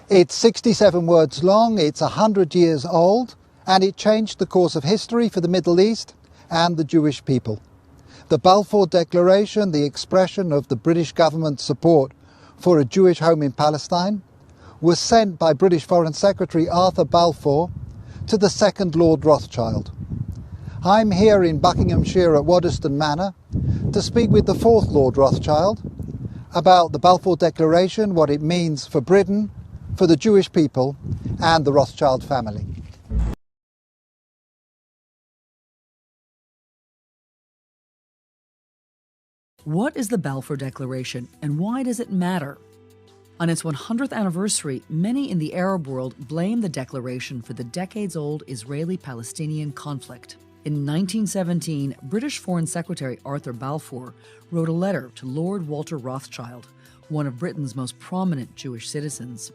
It's 67 words long, it's 100 years old, and it changed the course of history for the Middle East and the Jewish people. The Balfour Declaration, the expression of the British government's support for a Jewish home in Palestine, was sent by British Foreign Secretary Arthur Balfour to the second Lord Rothschild. I'm here in Buckinghamshire at Waddesdon Manor to speak with the fourth Lord Rothschild about the Balfour Declaration, what it means for Britain, for the Jewish people and the Rothschild family. What is the Balfour Declaration and why does it matter? On its 100th anniversary, many in the Arab world blame the declaration for the decades-old Israeli-Palestinian conflict. In 1917, British Foreign Secretary Arthur Balfour wrote a letter to Lord Walter Rothschild, one of Britain's most prominent Jewish citizens.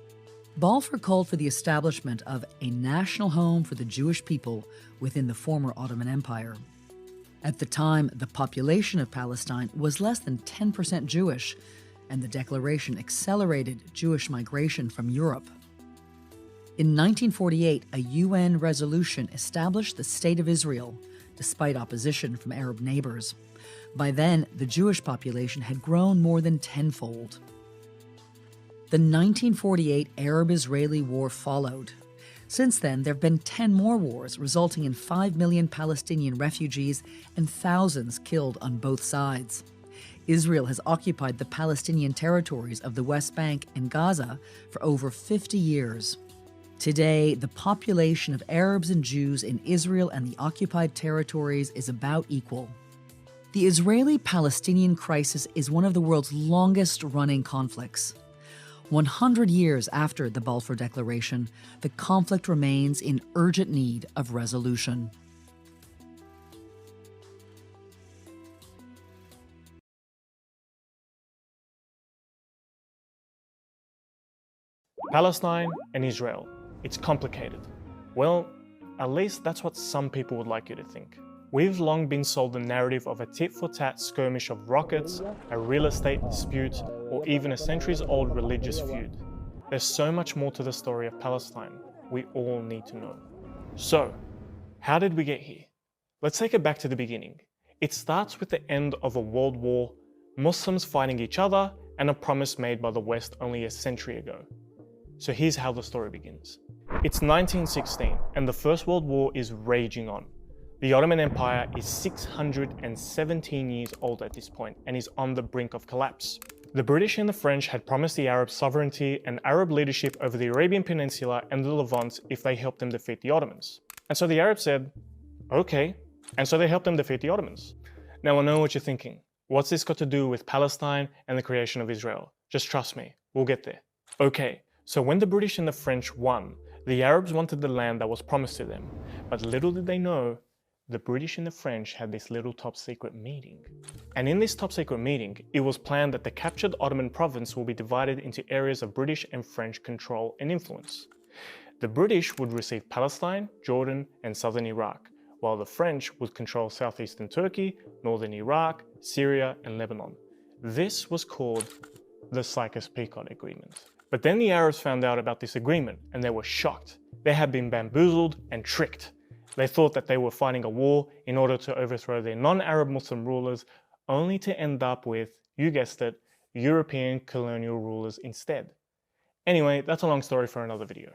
Balfour called for the establishment of a national home for the Jewish people within the former Ottoman Empire. At the time, the population of Palestine was less than 10% Jewish, and the declaration accelerated Jewish migration from Europe. In 1948, a UN resolution established the State of Israel, despite opposition from Arab neighbors. By then, the Jewish population had grown more than tenfold. The 1948 Arab-Israeli War followed. Since then, there have been 10 more wars, resulting in 5 million Palestinian refugees and thousands killed on both sides. Israel has occupied the Palestinian territories of the West Bank and Gaza for over 50 years. Today, the population of Arabs and Jews in Israel and the occupied territories is about equal. The Israeli-Palestinian crisis is one of the world's longest-running conflicts. 100 years after the Balfour Declaration, the conflict remains in urgent need of resolution. Palestine and Israel. It's complicated. Well, at least that's what some people would like you to think. We've long been sold the narrative of a tit-for-tat skirmish of rockets, a real estate dispute, or even a centuries-old religious feud. There's so much more to the story of Palestine we all need to know. So, how did we get here? Let's take it back to the beginning. It starts with the end of a world war, Muslims fighting each other, and a promise made by the West only a century ago. So here's how the story begins. It's 1916, and the First World War is raging on. The Ottoman Empire is 617 years old at this point and is on the brink of collapse. The British and the French had promised the Arabs sovereignty and Arab leadership over the Arabian Peninsula and the Levant if they helped them defeat the Ottomans. And so the Arabs said, okay, and so they helped them defeat the Ottomans. Now I know what you're thinking. What's this got to do with Palestine and the creation of Israel? Just trust me, we'll get there. Okay, so when the British and the French won, the Arabs wanted the land that was promised to them, but little did they know, the British and the French had this little top-secret meeting. And in this top-secret meeting, it was planned that the captured Ottoman province will be divided into areas of British and French control and influence. The British would receive Palestine, Jordan, and southern Iraq, while the French would control southeastern Turkey, northern Iraq, Syria, and Lebanon. This was called the Sykes-Picot Agreement. But then the Arabs found out about this agreement and they were shocked. They had been bamboozled and tricked. They thought that they were fighting a war in order to overthrow their non-Arab Muslim rulers, only to end up with, you guessed it, European colonial rulers instead. Anyway, that's a long story for another video.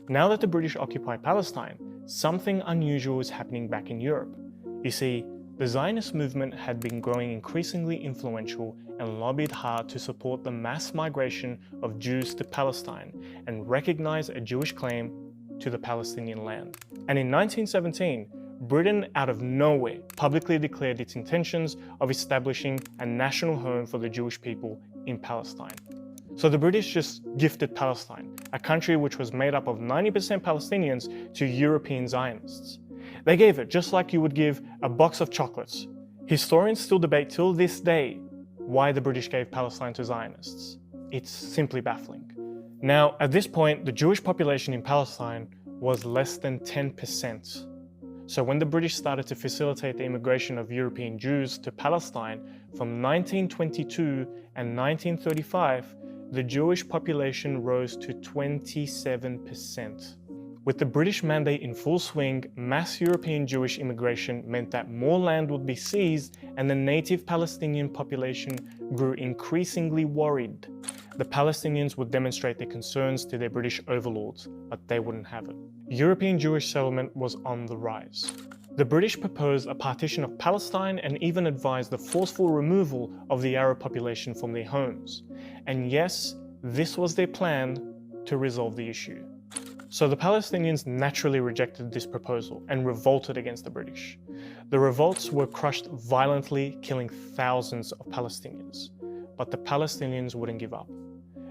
Now that the British occupy Palestine, something unusual is happening back in Europe. You see, the Zionist movement had been growing increasingly influential and lobbied hard to support the mass migration of Jews to Palestine and recognize a Jewish claim to the Palestinian land. And in 1917, Britain, out of nowhere, publicly declared its intentions of establishing a national home for the Jewish people in Palestine. So the British just gifted Palestine, a country which was made up of 90% Palestinians, to European Zionists. They gave it just like you would give a box of chocolates. Historians still debate till this day why the British gave Palestine to Zionists. It's simply baffling. Now, at this point, the Jewish population in Palestine was less than 10%. So when the British started to facilitate the immigration of European Jews to Palestine from 1922 and 1935, the Jewish population rose to 27%. With the British Mandate in full swing, mass European Jewish immigration meant that more land would be seized and the native Palestinian population grew increasingly worried. The Palestinians would demonstrate their concerns to their British overlords, but they wouldn't have it. European Jewish settlement was on the rise. The British proposed a partition of Palestine and even advised the forceful removal of the Arab population from their homes. And yes, this was their plan to resolve the issue. So the Palestinians naturally rejected this proposal and revolted against the British. The revolts were crushed violently, killing thousands of Palestinians. But the Palestinians wouldn't give up.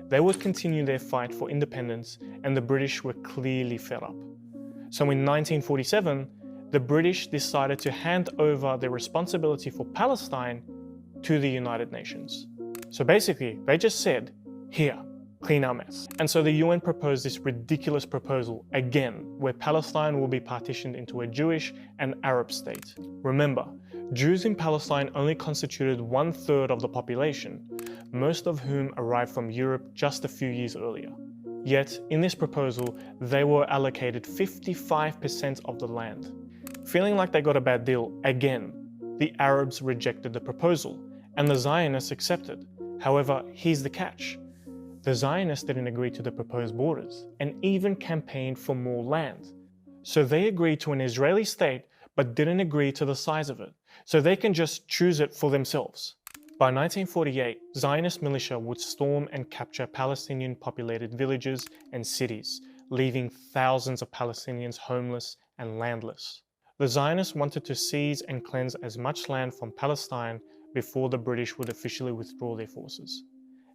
They would continue their fight for independence, and the British were clearly fed up. So in 1947, the British decided to hand over their responsibility for Palestine to the United Nations. So basically, they just said, "Here, clean our mess." And so the UN proposed this ridiculous proposal again, where Palestine will be partitioned into a Jewish and Arab state. Remember, Jews in Palestine only constituted 1/3 of the population, most of whom arrived from Europe just a few years earlier. Yet, in this proposal, they were allocated 55% of the land. Feeling like they got a bad deal again, the Arabs rejected the proposal, and the Zionists accepted. However, here's the catch. The Zionists didn't agree to the proposed borders, and even campaigned for more land. So they agreed to an Israeli state, but didn't agree to the size of it, so they can just choose it for themselves. By 1948, Zionist militia would storm and capture Palestinian populated villages and cities, leaving thousands of Palestinians homeless and landless. The Zionists wanted to seize and cleanse as much land from Palestine before the British would officially withdraw their forces.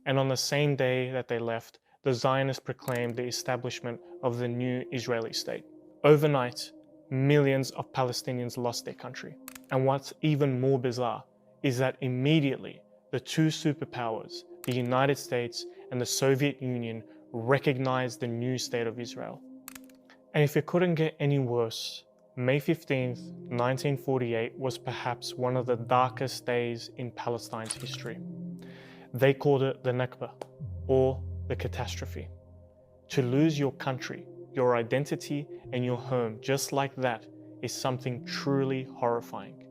And on the same day that they left, the Zionists proclaimed the establishment of the new Israeli state. Overnight, millions of Palestinians lost their country. And what's even more bizarre is that immediately the two superpowers, the United States and the Soviet Union, recognized the new state of Israel. And if it couldn't get any worse, May 15th, 1948 was perhaps one of the darkest days in Palestine's history. They called it the Nakba, or the catastrophe. To lose your country, your identity, and your home just like that is something truly horrifying.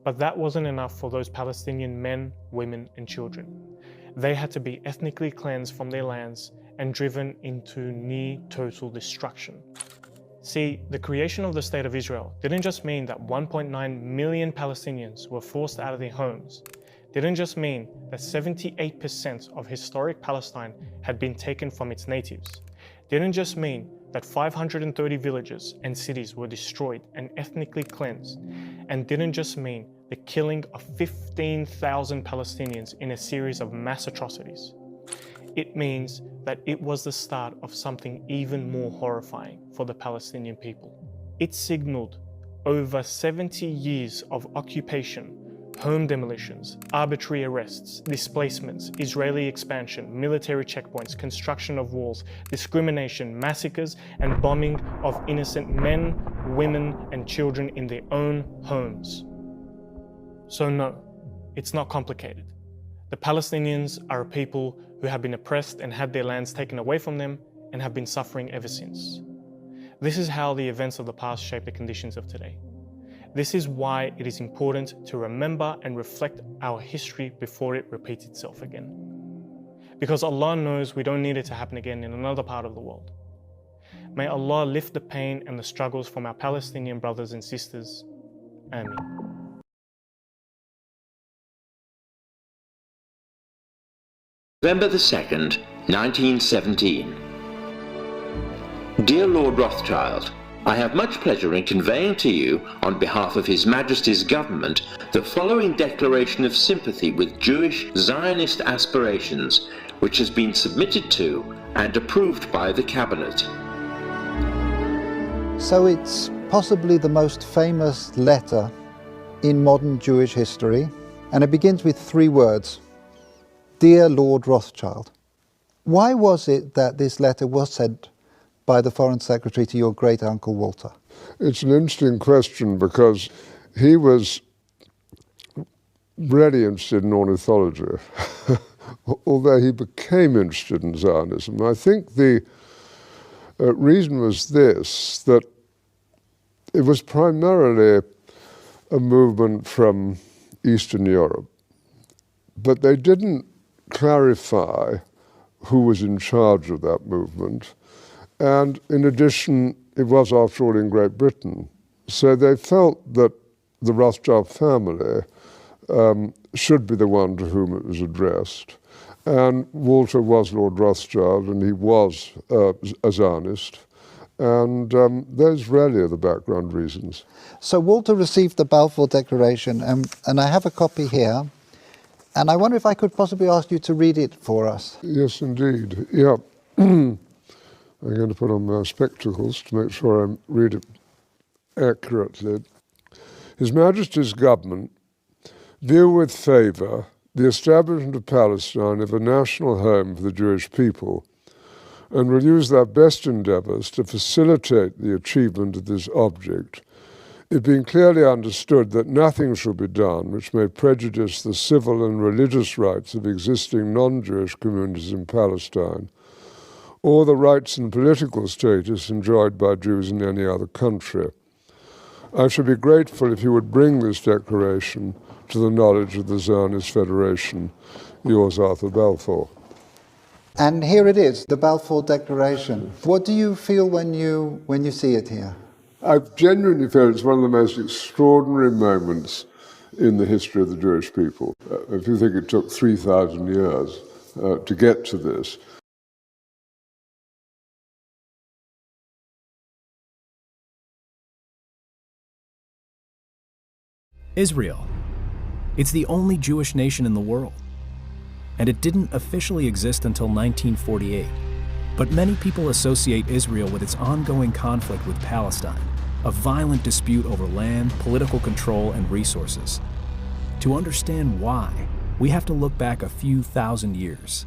But that wasn't enough for those Palestinian men, women, and children. They had to be ethnically cleansed from their lands and driven into near total destruction. See, the creation of the State of Israel didn't just mean that 1.9 million Palestinians were forced out of their homes. Didn't just mean that 78% of historic Palestine had been taken from its natives. Didn't just mean that 530 villages and cities were destroyed and ethnically cleansed. And didn't just mean the killing of 15,000 Palestinians in a series of mass atrocities. It means that it was the start of something even more horrifying for the Palestinian people. It signaled over 70 years of occupation, home demolitions, arbitrary arrests, displacements, Israeli expansion, military checkpoints, construction of walls, discrimination, massacres, and bombing of innocent men, women, and children in their own homes. So no, it's not complicated. The Palestinians are a people who have been oppressed and had their lands taken away from them and have been suffering ever since. This is how the events of the past shape the conditions of today. This is why it is important to remember and reflect our history before it repeats itself again. Because Allah knows we don't need it to happen again in another part of the world. May Allah lift the pain and the struggles from our Palestinian brothers and sisters. Ameen. November the 2nd, 1917. Dear Lord Rothschild, I have much pleasure in conveying to you, on behalf of His Majesty's government, the following declaration of sympathy with Jewish Zionist aspirations, which has been submitted to and approved by the Cabinet. So it's possibly the most famous letter in modern Jewish history, and it begins with 3 words. Dear Lord Rothschild. Why was it that this letter was sent by the Foreign Secretary to your great-uncle Walter? It's an interesting question because he was really interested in ornithology. although he became interested in Zionism. I think the reason was this, that it was primarily a movement from Eastern Europe, but they didn't clarify who was in charge of that movement. And in addition, it was, after all, in Great Britain. So they felt that the Rothschild family should be the one to whom it was addressed. And Walter was Lord Rothschild, and he was a Zionist. And those really are the background reasons. So Walter received the Balfour Declaration, and I have a copy here. And I wonder if I could possibly ask you to read it for us. Yes, indeed. Yeah. I'm going to put on my spectacles to make sure I read it accurately. His Majesty's government view with favour the establishment of Palestine as a national home for the Jewish people, and will use their best endeavours to facilitate the achievement of this object, it being clearly understood that nothing shall be done which may prejudice the civil and religious rights of existing non-Jewish communities in Palestine, or the rights and political status enjoyed by Jews in any other country. I should be grateful if you would bring this declaration to the knowledge of the Zionist Federation. Yours, Arthur Balfour. And here it is, the Balfour Declaration. What do you feel when you see it here? I genuinely feel it's one of the most extraordinary moments in the history of the Jewish people. If you think it took 3,000 years to get to this. Israel. It's the only Jewish nation in the world. And it didn't officially exist until 1948. But many people associate Israel with its ongoing conflict with Palestine, a violent dispute over land, political control, and resources. To understand why, we have to look back a few thousand years.